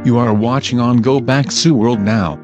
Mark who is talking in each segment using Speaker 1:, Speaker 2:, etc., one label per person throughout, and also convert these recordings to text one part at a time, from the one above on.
Speaker 1: You are watching on Go Back Su World now.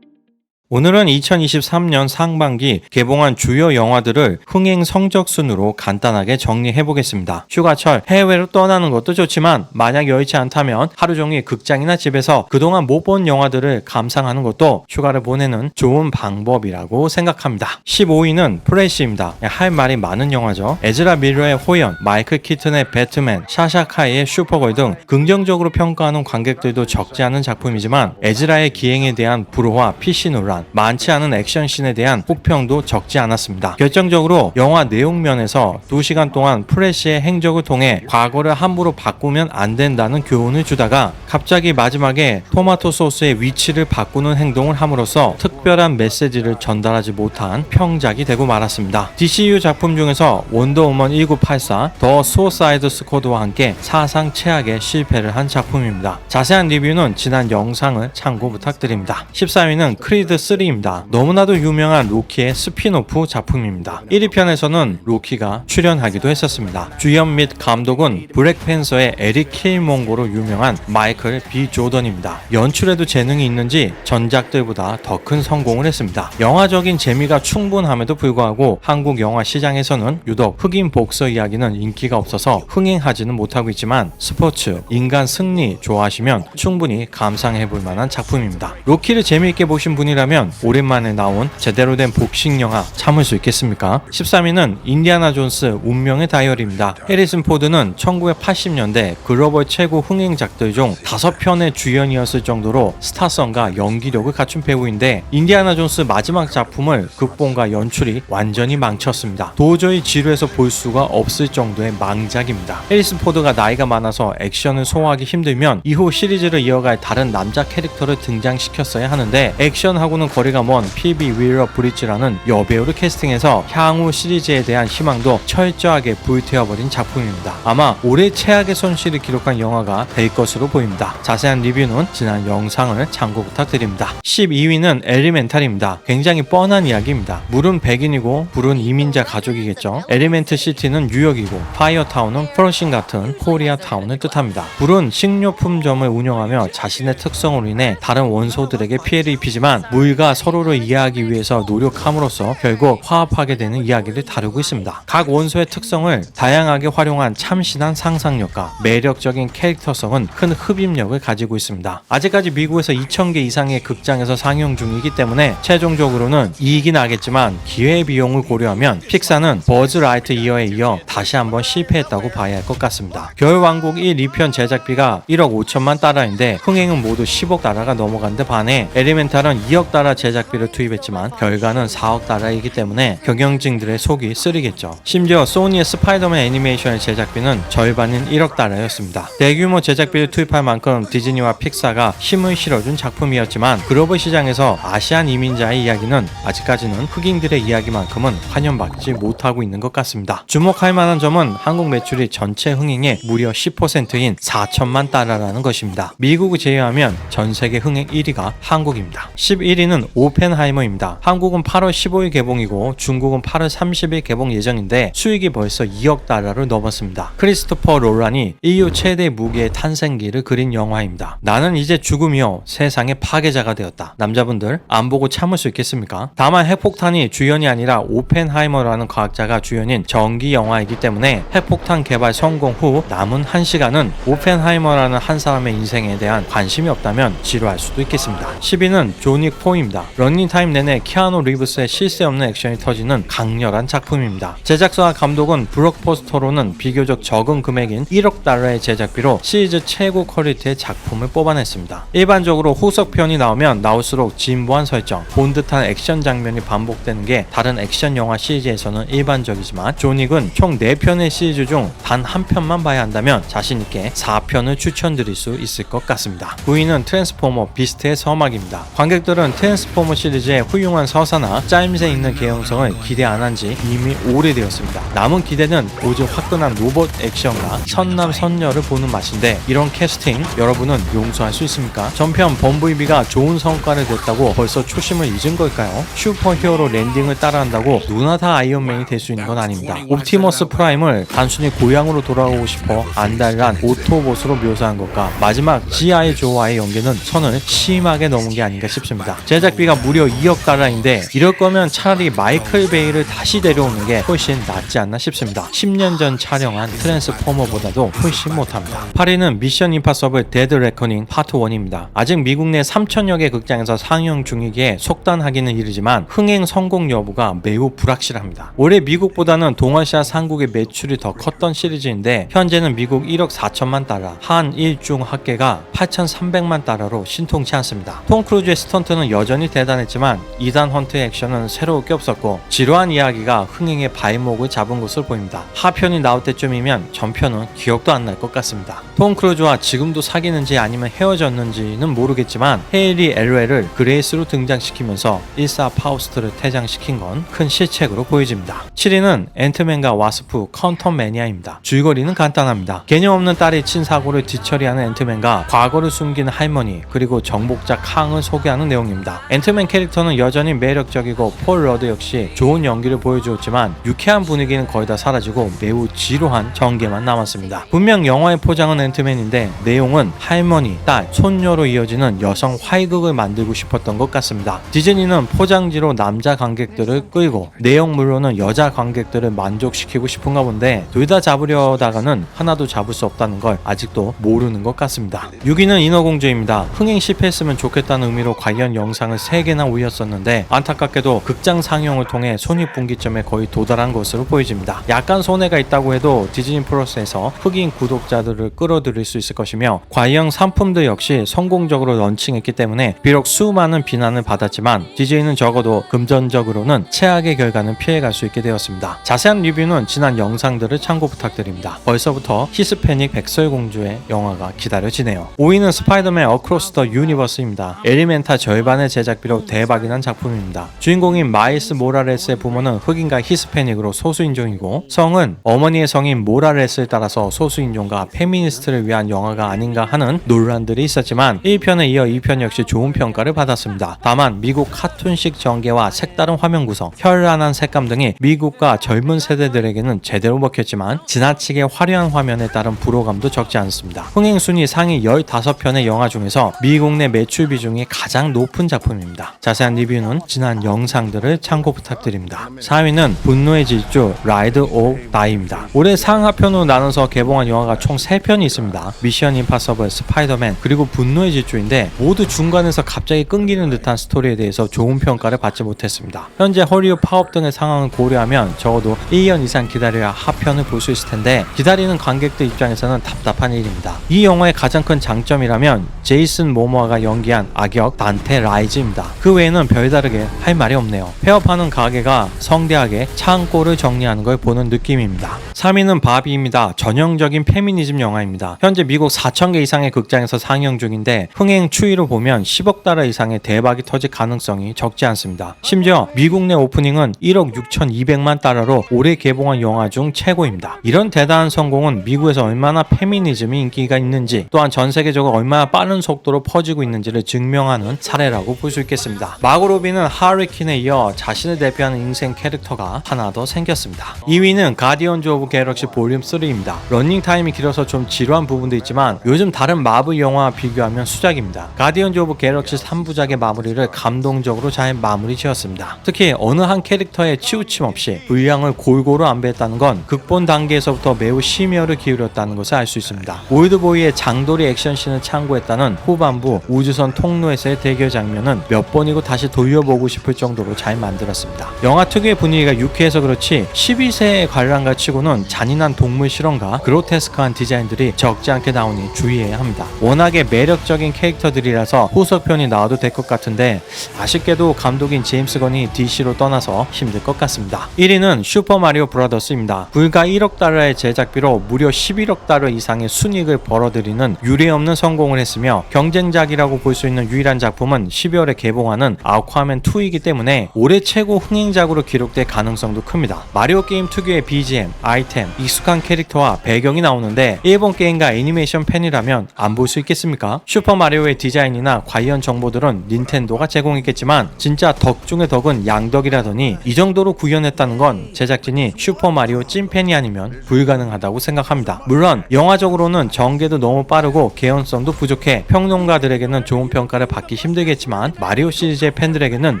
Speaker 2: 오늘은 2023년 상반기 개봉한 주요 영화들을 흥행 성적 순으로 간단하게 정리해 보겠습니다. 휴가철 해외로 떠나는 것도 좋지만 만약 여의치 않다면 하루 종일 극장이나 집에서 그동안 못 본 영화들을 감상하는 것도 휴가를 보내는 좋은 방법이라고 생각합니다. 15위는 프레시입니다. 할 말이 많은 영화죠. 에즈라 밀러의 호연, 마이클 키튼의 배트맨, 샤샤 카이의 슈퍼걸 등 긍정적으로 평가하는 관객들도 적지 않은 작품이지만 에즈라의 기행에 대한 불호와 PC 논란, 많지 않은 액션씬에 대한 혹평도 적지 않았습니다. 결정적으로 영화 내용면에서 2시간 동안 프레시의 행적을 통해 과거를 함부로 바꾸면 안 된다는 교훈을 주다가 갑자기 마지막에 토마토 소스의 위치를 바꾸는 행동을 함으로써 특별한 메시지를 전달하지 못한 평작이 되고 말았습니다. DCU 작품 중에서 원더우먼 1984, 더 수어사이드 스쿼드와 함께 사상 최악의 실패를 한 작품입니다. 자세한 리뷰는 지난 영상을 참고 부탁드립니다. 14위는 크리드 3입니다. 너무나도 유명한 로키의 스피노프 작품입니다. 1위 편에서는 로키가 출연하기도 했었습니다. 주연 및 감독은 블랙팬서의 에릭 킬몽고로 유명한 마이클 B 조던입니다. 연출에도 재능이 있는지 전작들보다 더 큰 성공을 했습니다. 영화적인 재미가 충분함에도 불구하고 한국 영화 시장에서는 유독 흑인 복서 이야기는 인기가 없어서 흥행하지는 못하고 있지만 스포츠, 인간 승리 좋아하시면 충분히 감상해볼 만한 작품입니다. 로키를 재미있게 보신 분이라면 오랜만에 나온 제대로 된 복싱 영화 참을 수 있겠습니까? 13위는 인디아나 존스 운명의 다이어리입니다. 해리슨 포드는 1980년대 글로벌 최고 흥행작들 중 5편의 주연이었을 정도로 스타성과 연기력을 갖춘 배우인데 인디아나 존스 마지막 작품을 극본과 연출이 완전히 망쳤습니다. 도저히 지루해서 볼 수가 없을 정도의 망작입니다. 해리슨 포드가 나이가 많아서 액션을 소화하기 힘들면 이후 시리즈를 이어갈 다른 남자 캐릭터를 등장시켰어야 하는데 액션하고는 거리가 먼 피비 윌러 브리지라는 여배우를 캐스팅해서 향후 시리즈에 대한 희망도 철저하게 불태워버린 작품입니다. 아마 올해 최악의 손실을 기록한 영화가 될 것으로 보입니다. 자세한 리뷰는 지난 영상을 참고 부탁드립니다. 12위는 엘리멘탈입니다. 굉장히 뻔한 이야기입니다. 물은 백인이고 불은 이민자 가족이겠죠. 엘리멘트 시티는 뉴욕이고 파이어타운은 프러싱 같은 코리아타운을 뜻합니다. 불은 식료품점을 운영하며 자신의 특성으로 인해 다른 원소들에게 피해를 입히지만 물과 서로를 이해하기 위해서 노력함으로써 결국 화합하게 되는 이야기를 다루고 있습니다. 각 원소의 특성을 다양하게 활용한 참신한 상상력과 매력적인 캐릭터성은 큰 흡입력을 가지고 있습니다. 아직까지 미국에서 2,000개 이상의 극장에서 상영 중이기 때문에 최종적으로는 이익이 나겠지만 기회비용을 고려하면 픽사는 버즈 라이트 이어에 이어 다시 한번 실패했다고 봐야 할 것 같습니다. 겨울왕국 1, 2편 제작비가 1억 5천만 달러인데 흥행은 모두 10억 달러가 넘어간 데 반해 엘리멘탈은 2억 달러 제작비를 투입했지만 결과는 4억 달러이기 때문에 경영진들의 속이 쓰리겠죠. 심지어 소니의 스파이더맨 애니메이션의 제작비는 절반인 1억 달러였습니다. 대규모 제작비를 투입할 만큼 디즈니와 픽사가 힘을 실어준 작품이었지만 글로벌 시장에서 아시안 이민자의 이야기는 아직까지는 흑인들의 이야기만큼은 환영받지 못하고 있는 것 같습니다. 주목할 만한 점은 한국 매출이 전체 흥행의 무려 10%인 4천만 달러라는 것입니다. 미국을 제외하면 전 세계 흥행 1위가 한국입니다. 11위는 오펜하이머입니다. 한국은 8월 15일 개봉이고 중국은 8월 30일 개봉 예정인데 수익이 벌써 2억 달러를 넘었습니다. 크리스토퍼 롤란이 인류 최대 무기의 탄생기를 그린 영화입니다. 나는 이제 죽음이요 세상의 파괴자가 되었다. 남자분들 안 보고 참을 수 있겠습니까? 다만 핵폭탄이 주연이 아니라 오펜하이머라는 과학자가 주연인 전기 영화이기 때문에 핵폭탄 개발 성공 후 남은 1시간은 오펜하이머라는 한 사람의 인생에 대한 관심이 없다면 지루할 수도 있겠습니다. 10위는 존 윅 4입니다. 런닝타임 내내 키아누 리브스의 쉴 새 없는 액션이 터지는 강렬한 작품입니다. 제작사와 감독은 블록버스터로는 비교적 적은 금액인 1억 달러의 제작비로 시리즈 최고 퀄리티의 작품을 뽑아냈습니다. 일반적으로 후속편이 나오면 나올수록 진부한 설정, 본 듯한 액션 장면이 반복되는 게 다른 액션 영화 시리즈에서는 일반적이지만 존 윅은 총 4편의 시리즈 중 단 한 편만 봐야 한다면 자신있게 4편을 추천드릴 수 있을 것 같습니다. 9위는 트랜스포머 비스트의 서막입니다. 관객들은 트랜스포머 시리즈의 훌륭한 서사나 짜임새 있는 개연성을 기대 안 한 지 이미 오래되었습니다. 남은 기대는 오직 화끈한 로봇 액션과 선남선녀를 보는 맛인데 이런 캐스팅 여러분은 용서할 수 있습니까? 전편 범부이비가 좋은 성과를 냈다고 벌써 초심을 잊은 걸까요? 슈퍼히어로 랜딩을 따라한다고 누나 다 아이언맨이 될 수 있는 건 아닙니다. 옵티머스 프라임을 단순히 고향으로 돌아오고 싶어 안달난 오토봇으로 묘사한 것과 마지막 G.I. 조와의 연기는 선을 심하게 넘은 게 아닌가 싶습니다. 제작비가 무려 2억 달러인데 이럴 거면 차라리 마이클 베이를 다시 데려오는 게 훨씬 낫지 않나 싶습니다. 10년 전 촬영한 트랜스포머보다도 훨씬 못합니다. 8위는 미션 임파서블 데드 레커닝 파트 1입니다. 아직 미국 내 3천여 개 극장에서 상영 중이기에 속단하기는 이르지만 흥행 성공 여부가 매우 불확실합니다. 올해 미국보다는 동아시아 상국의 매출이 더 컸던 시리즈인데 현재는 미국 1억 4천만 달러, 한일 중 합계가 8,300만 달러로 신통치 않습니다. 톰 크루즈의 스턴트는 여전히 대단했지만 이단 헌트의 액션은 새로울 게 없었고 지루한 이야기가 흥행의 발목을 잡은 것으로 보입니다. 하편이 나올 때쯤이면 전편은 기억도 안 날 것 같습니다. 톰 크루즈와 지금도 사귀는지 아니면 헤어졌는지는 모르겠지만 헤일리 엘웰을 그레이스로 등장시키면서 일사 파우스트를 퇴장시킨 건 큰 실책으로 보여집니다. 7위는 앤트맨과 와스프 퀀텀 매니아입니다. 줄거리는 간단합니다. 개념 없는 딸이 친 사고를 뒤처리하는 앤트맨과 과거를 숨기는 할머니 그리고 정복자 캉을 소개하는 내용입니다. 앤트맨 캐릭터는 여전히 매력적이고 폴 러드 역시 좋은 연기를 보여주었지만 유쾌한 분위기는 거의 다 사라지고 매우 지루한 전개만 남았습니다. 분명 영화의 포장은 앤트맨인데 내용은 할머니, 딸, 손녀로 이어지는 여성 화이극을 만들고 싶었던 것 같습니다. 디즈니는 포장지로 남자 관객들을 끌고 내용물로는 여자 관객들을 만족시키고 싶은가 본데 둘 다 잡으려다가는 하나도 잡을 수 없다는 걸 아직도 모르는 것 같습니다. 6위는 인어공주입니다. 흥행 실패했으면 좋겠다는 의미로 관련 영상을 3개나 올렸었는데 안타깝게도 극장 상영을 통해 손익분기점에 거의 도달한 것으로 보여집니다. 약간 손해가 있다고 해도 디즈니 플러스에서 흑인 구독자들을 끌어들일 수 있을 것이며 관련 상품들 역시 성공적으로 런칭했기 때문에 비록 수많은 비난을 받았지만 디즈니는 적어도 금전적으로는 최악의 결과는 피해갈 수 있게 되었습니다. 자세한 리뷰는 지난 영상들을 참고 부탁드립니다. 벌써부터 히스패닉 백설공주의 영화가 기다려지네요. 5위는 스파이더맨 어크로스 더 유니버스입니다. 엘리멘타 절반의 제작비로 대박이 난 작품입니다. 주인공인 마일스 모라레스의 부모는 흑인과 히스패닉으로 소수인종이고 성은 어머니의 성인 모라레스를 따라서 소수인종과 페미니스트를 위한 영화가 아닌가 하는 논란들이 있었지만 1편에 이어 2편 역시 좋은 평가를 받았습니다. 다만 미국 카툰식 전개와 색다른 화면 구성, 현란한 색감 등이 미국과 젊은 세대들에게는 제대로 먹혔지만 지나치게 화려한 화면에 따른 불호감도 적지 않습니다. 흥행 순위 상위 15편의 영화 중에서 미국 내 매출 비중이 가장 높은 작품입니다. 자세한 리뷰는 지난 영상들을 참고 부탁드립니다. 4위는 분노의 질주 라이드 오 다이입니다. 올해 상하편으로 나눠서 개봉한 영화가 총 3편이 있습니다. 미션 임파서블, 스파이더맨 그리고 분노의 질주인데 모두 중간에서 갑자기 끊기는 듯한 스토리에 대해서 좋은 평가를 받지 못했습니다. 현재 헐리우드 파업 등의 상황을 고려하면 적어도 1년 이상 기다려야 하편을 볼 수 있을 텐데 기다리는 관객들 입장에서는 답답한 일입니다. 이 영화의 가장 큰 장점이라면 제이슨 모모아가 연기한 악역 단테 라이즈입니다. 그 외에는 별다르게 할 말이 없네요. 폐업하는 가게가 성대하게 창고를 정리하는 걸 보는 느낌입니다. 3위는 바비입니다. 전형적인 페미니즘 영화입니다. 현재 미국 4,000개 이상의 극장에서 상영 중인데 흥행 추이로 보면 10억 달러 이상의 대박이 터질 가능성이 적지 않습니다. 심지어 미국 내 오프닝은 1억 6,200만 달러로 올해 개봉한 영화 중 최고입니다. 이런 대단한 성공은 미국에서 얼마나 페미니즘이 인기가 있는지 또한 전 세계적으로 얼마나 빠른 속도로 퍼지고 있는지를 증명하는 사례라고 볼 수 있겠습니다. 마고 로비는 하리퀸에 이어 자신을 대표하는 인생 캐릭터가 하나 더 생겼습니다. 2위는 가디언즈 오브 갤럭시 볼륨 3입니다. 러닝타임이 길어서 좀 지루한 부분도 있지만 요즘 다른 마블 영화와 비교하면 수작입니다. 가디언즈 오브 갤럭시 3부작의 마무리를 감동적으로 잘 마무리 지었습니다. 특히 어느 한 캐릭터에 치우침 없이 분량을 골고루 안배했다는 건 극본 단계에서부터 매우 심혈을 기울였다는 것을 알 수 있습니다. 올드보이의 장도리 액션씬을 참고했다는 후반부 우주선 통로에서의 대결 장면은 몇 번이고 다시 돌려보고 싶을 정도로 잘 만들었습니다. 영화 특유의 분위기가 유쾌해서 그렇지 12세의 관람가 치고는 잔인한 동물 실험과 그로테스크한 디자인들이 적지 않게 나오니 주의해야 합니다. 워낙에 매력적인 캐릭터들이라서 후속편이 나와도 될 것 같은데 아쉽게도 감독인 제임스 건이 DC로 떠나서 힘들 것 같습니다. 1위는 슈퍼마리오 브라더스입니다. 불과 1억 달러의 제작비로 무려 11억 달러 이상의 순이익을 벌어들이는 유례없는 성공을 했으며 경쟁작이라고 볼 수 있는 유일한 작품은 12월 11월에 개봉하는 아쿠아맨 2이기 때문에 올해 최고 흥행작으로 기록될 가능성도 큽니다. 마리오 게임 특유의 BGM, 아이템, 익숙한 캐릭터와 배경이 나오는데 일본 게임과 애니메이션 팬이라면 안 볼 수 있겠습니까? 슈퍼 마리오의 디자인이나 관련 정보들은 닌텐도가 제공했겠지만 진짜 덕 중의 덕은 양덕이라더니 이 정도로 구현했다는 건 제작진이 슈퍼 마리오 찐팬이 아니면 불가능하다고 생각합니다. 물론 영화적으로는 전개도 너무 빠르고 개연성도 부족해 평론가들에게는 좋은 평가를 받기 힘들겠지만 마리오 시리즈의 팬들에게는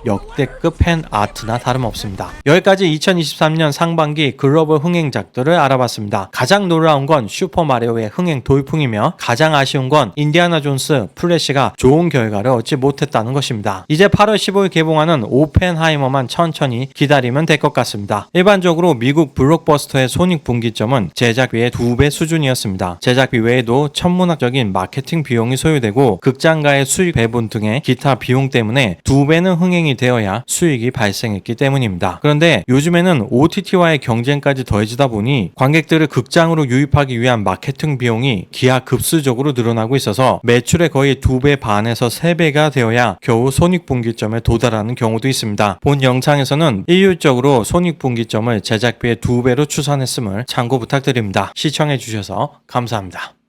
Speaker 2: 역대급 팬 아트나 다름없습니다. 여기까지 2023년 상반기 글로벌 흥행작들을 알아봤습니다. 가장 놀라운 건 슈퍼 마리오의 흥행 돌풍이며 가장 아쉬운 건 인디아나 존스, 플래시가 좋은 결과를 얻지 못했다는 것입니다. 이제 8월 15일 개봉하는 오펜하이머만 천천히 기다리면 될 것 같습니다. 일반적으로 미국 블록버스터의 손익 분기점은 제작비의 2배 수준이었습니다. 제작비 외에도 천문학적인 마케팅 비용이 소요되고 극장가의 수익 배분 등의 기타 비용 때문에 2배는 흥행이 되어야 수익이 발생했기 때문입니다. 그런데 요즘에는 OTT와의 경쟁까지 더해지다 보니 관객들을 극장으로 유입하기 위한 마케팅 비용이 기하급수적으로 늘어나고 있어서 매출의 거의 2배 반에서 3배가 되어야 겨우 손익분기점에 도달하는 경우도 있습니다. 본 영상에서는 일률적으로 손익분기점을 제작비의 2배로 추산했음을 참고 부탁드립니다. 시청해주셔서 감사합니다.